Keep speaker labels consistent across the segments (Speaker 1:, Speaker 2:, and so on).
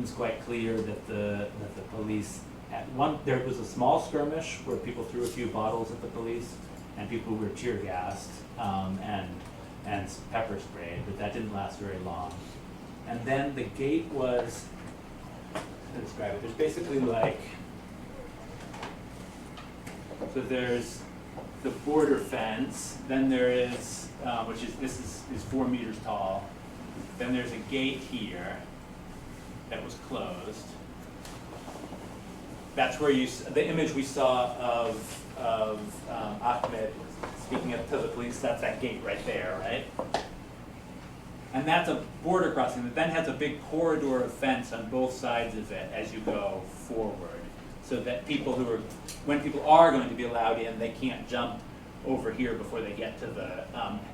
Speaker 1: It's quite clear that the police, there was a small skirmish where people threw a few bottles at the police and people were tear gassed and pepper sprayed, but that didn't last very long. And then the gate was, to describe it, there's basically like, so there's the border fence, then there is, this is 4 meters tall. Then there's a gate here that was closed. That's where the image we saw of Ahmed speaking to the police, that's that gate right there, right? And that's a border crossing that then has a big corridor of fence on both sides of it as you go forward. So that when people are going to be allowed in, they can't jump over here before they get to the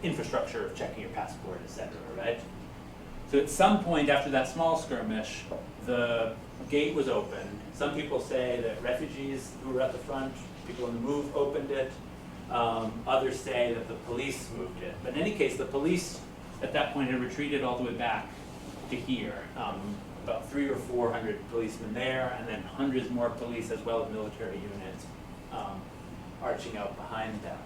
Speaker 1: infrastructure of checking your passport, et cetera, right? So at some point after that small skirmish, the gate was opened. Some people say that refugees who were at the front, people on the move, opened it. Others say that the police moved it. But in any case, the police at that point had retreated all the way back to here. About 300 or 400 policemen there, and then hundreds more police as well as military units arching out behind them.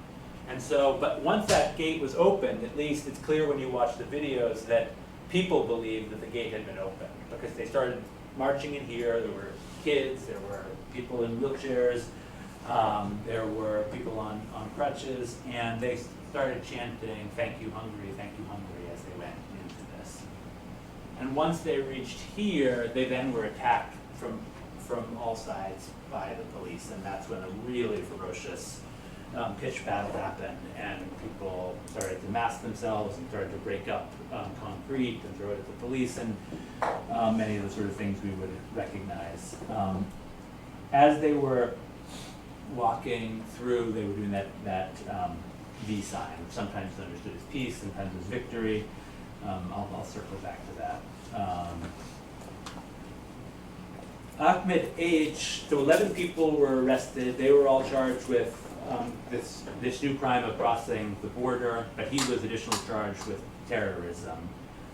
Speaker 1: And so, but once that gate was opened, at least it's clear when you watch the videos that people believed that the gate had been opened because they started marching in here. There were kids, there were people in wheelchairs, there were people on crutches, and they started chanting, "Thank you, Hungary, thank you, Hungary," as they went into this. And once they reached here, they then were attacked from all sides by the police, and that's when a really ferocious pitched battle happened, and people started to mask themselves and started to break up concrete and throw it at the police, and many of the sort of things we would recognize. As they were walking through, they were doing that V sign, which sometimes is understood as peace, sometimes as victory. I'll circle back to that. Ahmed H., so 11 people were arrested. They were all charged with this new crime of crossing the border, but he was additionally charged with terrorism.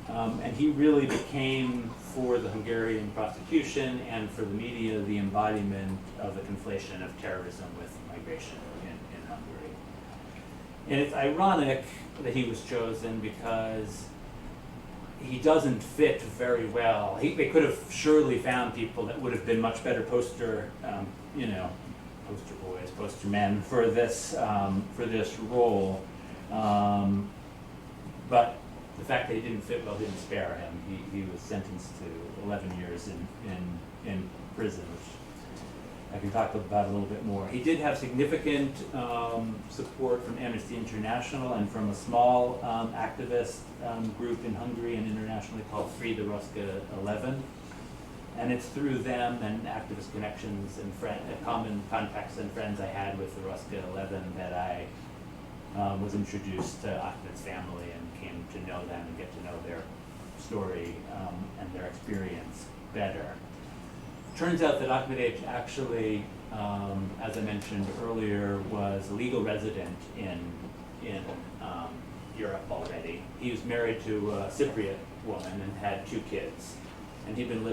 Speaker 1: And he really became, for the Hungarian prosecution and for the media, the embodiment of the conflation of terrorism with migration in Hungary. And it's ironic that he was chosen because he doesn't fit very well. They could have surely found people that would have been much better poster boys, poster men for this role. But the fact that he didn't fit well didn't spare him. He was sentenced to 11 years in prison, which I can talk about a little bit more. He did have significant support from Amnesty International and from a small activist group in Hungary and internationally called Free the Razsa 11. And it's through them and activist connections and common contacts and friends I had with the Razsa 11 that I was introduced to Ahmed's family and came to know them and get to know their story and their experience better. Turns out that Ahmed H. actually, as I mentioned earlier, was a legal resident in Europe already. He was married to a Cypriot woman and had 2 kids. And he'd been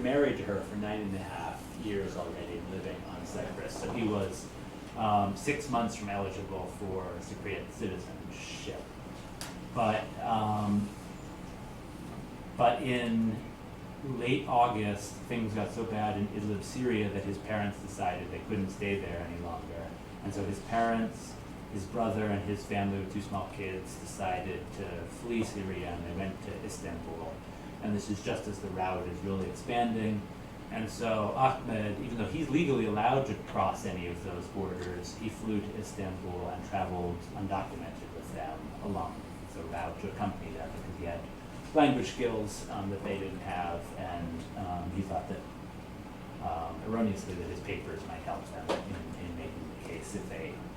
Speaker 1: married to her for 9.5 years already, living on Cyprus. So he was 6 months from eligible for Cypriot citizenship. But in late August, things got so bad in Idlib, Syria, that his parents decided they couldn't stay there any longer. And so his parents, his brother, and his family with 2 small kids decided to flee Syria, and they went to Istanbul. And this is just as the route is really expanding. And so Ahmed, even though he's legally allowed to cross any of those borders, he flew to Istanbul and traveled undocumented with them along the route to accompany them because he had language skills that they didn't have, and he thought that erroneously that his papers might help them in making the case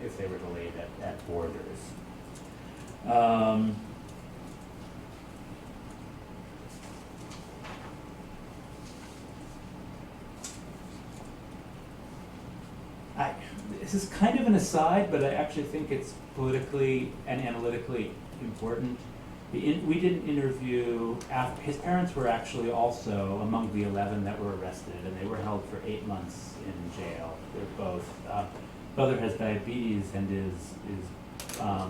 Speaker 1: if they were delayed at borders. This is kind of an aside, but I actually think it's politically and analytically important. We didn't interview, his parents were actually also among the 11 that were arrested, and they were held for 8 months in jail. They're both, brother has diabetes and is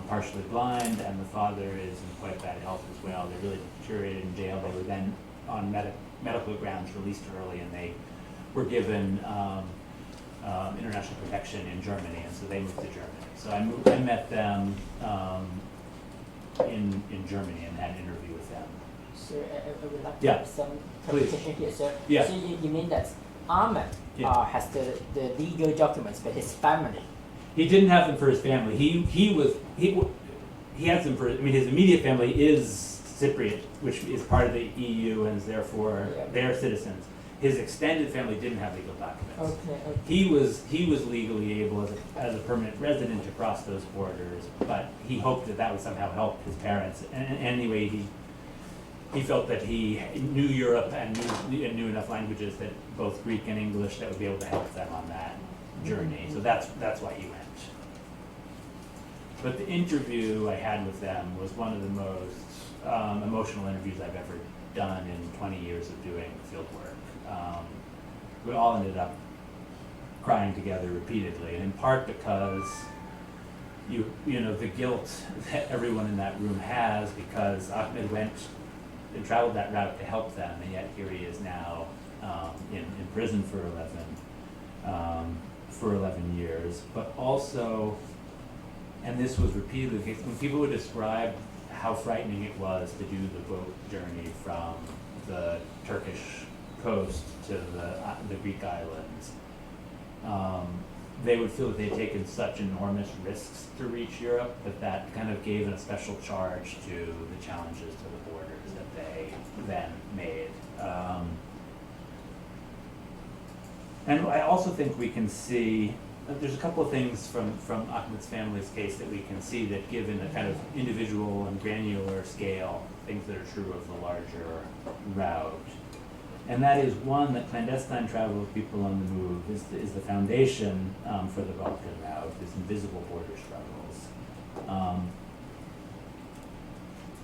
Speaker 1: partially blind, and the father is in quite bad health as well. They really deteriorated in jail. They were then on medical grounds released early, and they were given international protection in Germany, and so they moved to Germany. So I met them in Germany and had an interview with them.
Speaker 2: So I would like to
Speaker 1: Yeah.
Speaker 2: have some
Speaker 1: Please.
Speaker 2: clarification here. So,
Speaker 1: Yeah.
Speaker 2: so you mean that Ahmed has the legal documents for his family?
Speaker 1: He didn't have them for his family. He has them for. I mean, his immediate family is Cypriot, which is part of the EU and is therefore their citizens. His extended family didn't have legal documents.
Speaker 2: Okay.
Speaker 1: He was legally able as a permanent resident to cross those borders, but he hoped that would somehow help his parents. And anyway, he felt that he knew Europe and knew enough languages, that both Greek and English, that would be able to help them on that journey. So that's why he went. But the interview I had with them was one of the most emotional interviews I've ever done in 20 years of doing field work. We all ended up crying together repeatedly, and in part because you know the guilt that everyone in that room has, because Ahmed went and traveled that route to help them, and yet here he is now in prison for 11 years. But also, and this was repeatedly the case, when people would describe how frightening it was to do the boat journey from the Turkish coast to the Greek islands, they would feel that they had taken such enormous risks to reach Europe that kind of gave a special charge to the challenges to the borders that they then made. And I also think we can see, there's a couple of things from Ahmed's family's case that we can see that give in a kind of individual and granular scale things that are true of the larger route. And that is, one, that clandestine travel of people on the move is the foundation for the Balkan route, is invisible border struggles.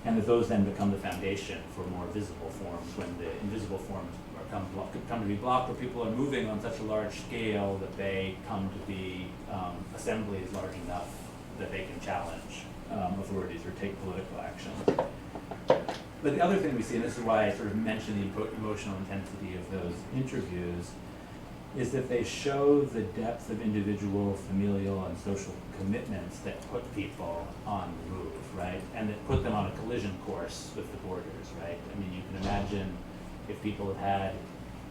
Speaker 1: And that those then become the foundation for more visible forms when the invisible forms come to be blocked, or people are moving on such a large scale that they come to be assemblies large enough that they can challenge authorities or take political action. But the other thing we see, and this is why I sort of mentioned the emotional intensity of those interviews, is that they show the depth of individual, familial, and social commitments that put people on the move, right? And that put them on a collision course with the borders, right? I mean, you can imagine if people have had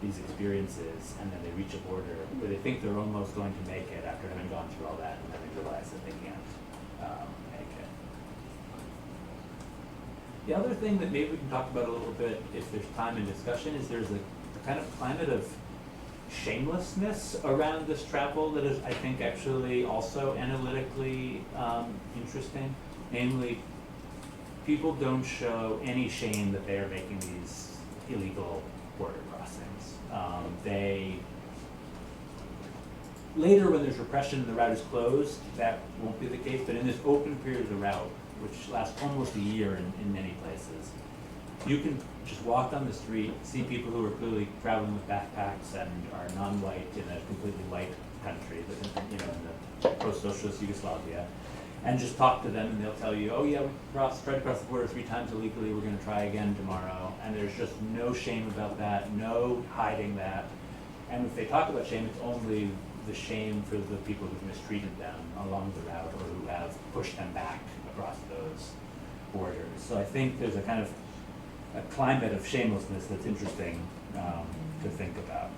Speaker 1: these experiences and then they reach a border where they think they're almost going to make it after having gone through all that, and then they realize that they can't make it. The other thing that maybe we can talk about a little bit, if there's time in discussion, is there's a kind of climate of shamelessness around this travel that is, I think, actually also analytically interesting. Namely, people don't show any shame that they are making these illegal border crossings. Later, when there's repression and the route is closed, that won't be the case, but in this open period of the route, which lasts almost a year in many places, you can just walk down the street, see people who are clearly traveling with backpacks and are non-white in a completely white country, in the post-socialist Yugoslavia, and just talk to them, and they'll tell you, oh yeah, we tried to cross the border 3 times illegally, we're going to try again tomorrow. And there's just no shame about that, no hiding that. And if they talk about shame, it's only the shame for the people who've mistreated them along the route or who have pushed them back across those borders. So I think there's a kind of a climate of shamelessness that's interesting to think about.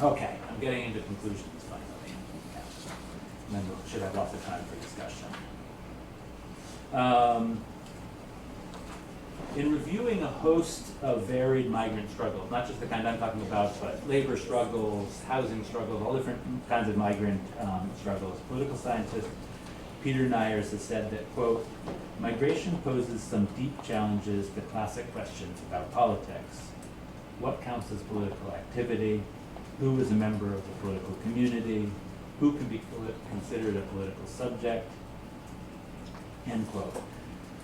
Speaker 1: Okay, I'm getting into conclusions finally. And then we should have lots of time for discussion. In reviewing a host of varied migrant struggles, not just the kind I'm talking about, but labor struggles, housing struggles, all different kinds of migrant struggles, political scientist Peter Nyers has said that, quote, migration poses some deep challenges to classic questions about politics. What counts as political activity? Who is a member of the political community? Who can be considered a political subject? End quote.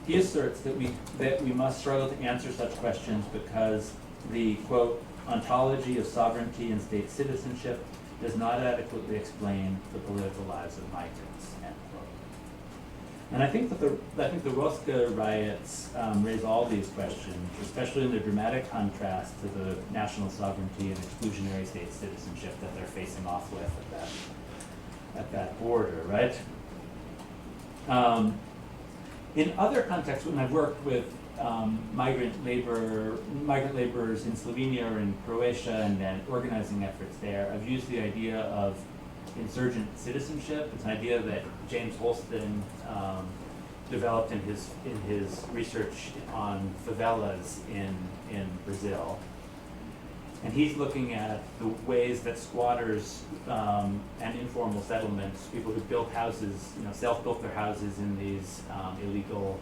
Speaker 1: he asserts that we must struggle to answer such questions because the, quote, ontology of sovereignty and state citizenship does not adequately explain the political lives of migrants, end quote. And I think that the Razsa riots raise all these questions, especially in their dramatic contrast to the national sovereignty and exclusionary state citizenship that they're facing off with at that border, right? In other contexts, when I've worked with migrant laborers in Slovenia or in Croatia and organizing efforts there, I've used the idea of insurgent citizenship. It's an idea that James Holston developed in his research on favelas in Brazil. And he's looking at the ways that squatters and informal settlements, people who built houses, self-built their houses in these illegal,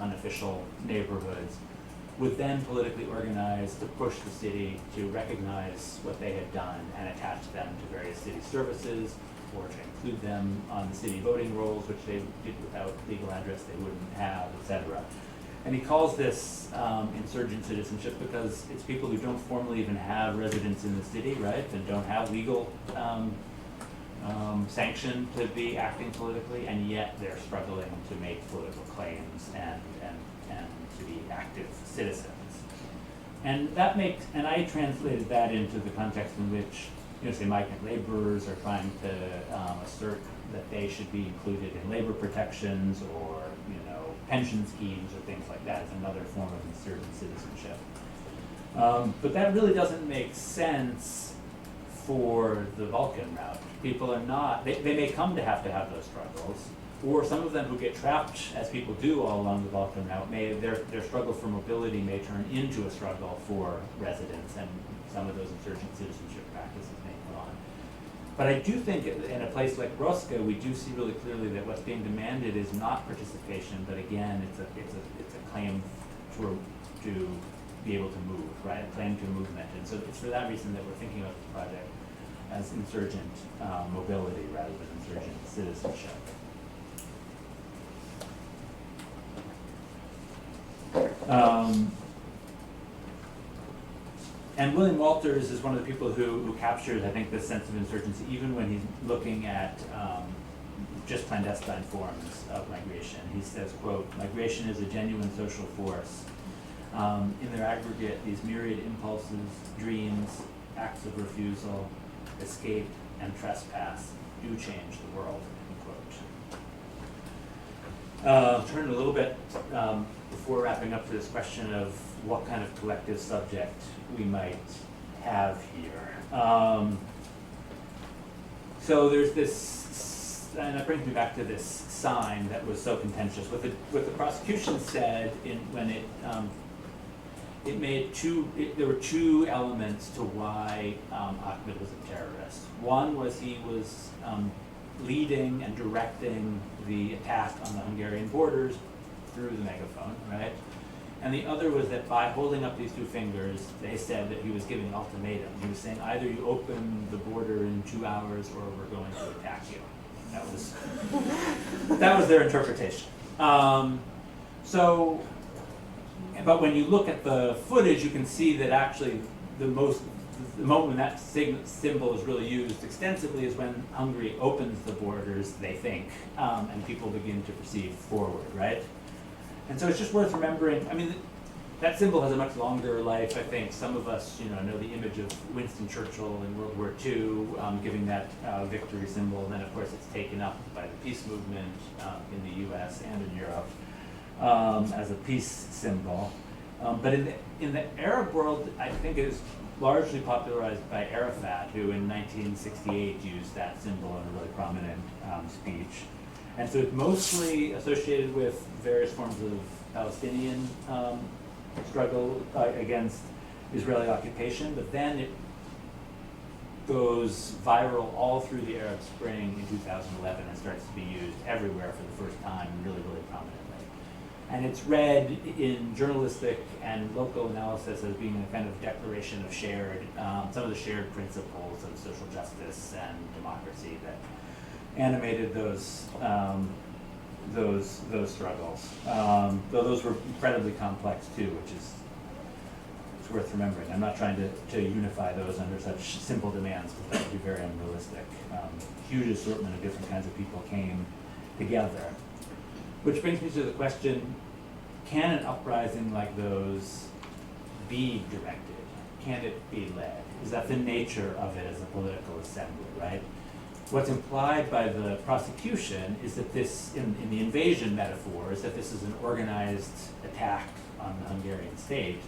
Speaker 1: unofficial neighborhoods, would then politically organize to push the city to recognize what they had done and attach them to various city services, or to include them on the city voting rolls, which they did without legal address they wouldn't have, etc. And he calls this insurgent citizenship because it's people who don't formally even have residence in the city, right, and don't have legal sanction to be acting politically, and yet they're struggling to make political claims and to be active citizens. And I translated that into the context in which, say migrant laborers are trying to assert that they should be included in labor protections or, pension schemes or things like that as another form of insurgent citizenship. But that really doesn't make sense for the Balkan route. People are not, they may come to have those struggles, or some of them who get trapped, as people do all along the Balkan route, their struggle for mobility may turn into a struggle for residence, and some of those insurgent citizenship practices may come on. But I do think in a place like Razsa, we do see really clearly that what's being demanded is not participation, but again, it's a claim to be able to move, right? A claim to movement. And so it's for that reason that we're thinking about the project as insurgent mobility rather than insurgent citizenship. And William Walters is one of the people who captures, I think, this sense of insurgency, even when he's looking at just clandestine forms of migration. He says, quote, "Migration is a genuine social force. In their aggregate, these myriad impulses, dreams, acts of refusal, escape, and trespass do change the world," end quote. Turn a little bit before wrapping up to this question of what kind of collective subject we might have here. So there's this, and that brings me back to this sign that was so contentious. What the prosecution said when there were two elements to why Ahmed was a terrorist. One was he was leading and directing the attack on the Hungarian borders through the megaphone, right? And the other was that by holding up these two fingers, they said that he was giving an ultimatum. He was saying either you open the border in 2 hours or we're going to attack you. That was their interpretation. But when you look at the footage, you can see that actually the moment when that symbol is really used extensively is when Hungary opens the borders, they think, and people begin to proceed forward, right? And so it's just worth remembering, I mean, that symbol has a much longer life, I think. Some of us, know the image of Winston Churchill in World War II giving that victory symbol, and then of course it's taken up by the peace movement in the US and in Europe as a peace symbol. But in the Arab world, I think it is largely popularized by Arafat, who in 1968 used that symbol in a really prominent speech. And so it's mostly associated with various forms of Palestinian struggle against Israeli occupation, but then it goes viral all through the Arab Spring in 2011 and starts to be used everywhere for the first time, really, really prominently. And it's read in journalistic and local analysis as being a kind of declaration of some of the shared principles of social justice and democracy that animated those those struggles. Though those were incredibly complex too, which is it's worth remembering. I'm not trying to unify those under such simple demands, because that would be very unrealistic. Huge assortment of different kinds of people came together. Which brings me to the question, can an uprising like those be directed? Can it be led? Is that the nature of it as a political assembly, right? What's implied by the prosecution is that this, in the invasion metaphor, is that this is an organized attack on the Hungarian state.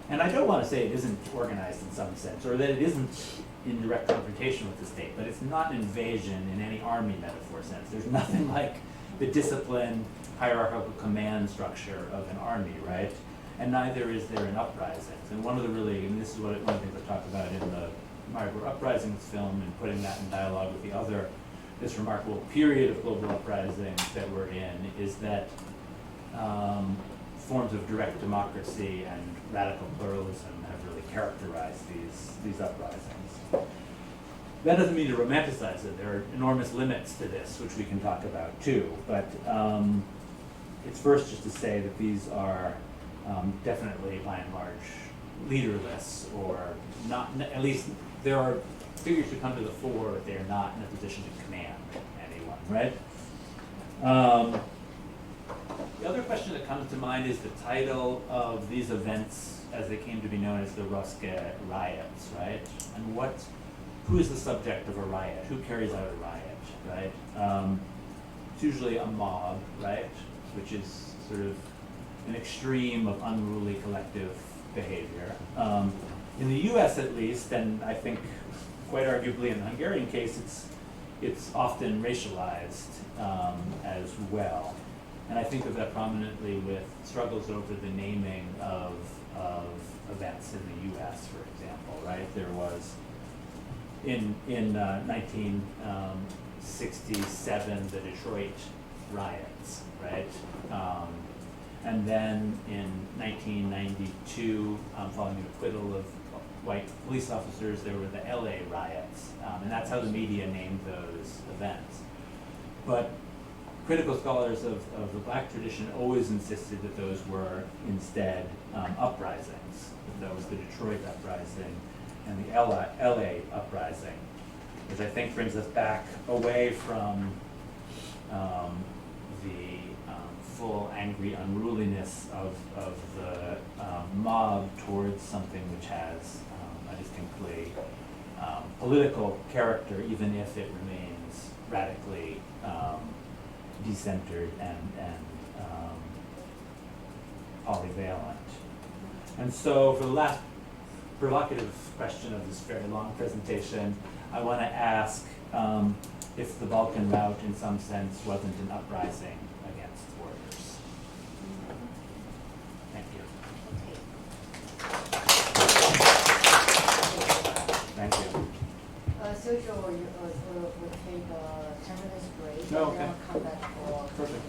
Speaker 1: And I don't want to say it isn't organized in some sense, or that it isn't in direct confrontation with the state, but it's not an invasion in any army metaphor sense. There's nothing like the disciplined hierarchical command structure of an army, right? And neither is there an uprising. And one of the really, and this is one of the things I talk about in the Migrant Uprisings film, and putting that in dialogue with the other, this remarkable period of global uprisings that we're in, is that forms of direct democracy and radical pluralism have really characterized these uprisings. That doesn't mean to romanticize it. There are enormous limits to this, which we can talk about too. But it's first just to say that these are definitely, by and large, leaderless, or not, at least there are figures who come to the fore, but they are not in a position to command anyone, right? The other question that comes to mind is the title of these events as they came to be known as the Ruska riots, right? And who is the subject of a riot? Who carries out a riot, right? It's usually a mob, right? Which is sort of an extreme of unruly collective behavior. In the US at least, and I think quite arguably in the Hungarian case, it's often racialized as well. And I think of that prominently with struggles over the naming of events in the US, for example, right? There was, in 1967, the Detroit riots, right? And then in 1992, following the acquittal of white police officers, there were the LA riots. And that's how the media named those events. But critical scholars of the Black tradition always insisted that those were instead uprisings. That was the Detroit uprising and the LA uprising, which I think brings us back away from the full angry unruliness of the mob towards something which has a distinctly political character, even if it remains radically decentered and polyvalent. And so for the last provocative question of this very long presentation, I want to ask if the Balkan Route in some sense wasn't an uprising against borders. Thank you. Thank you.
Speaker 3: So we'll take a 10 minutes break
Speaker 1: Oh, okay.
Speaker 3: and then come back for
Speaker 1: Perfect.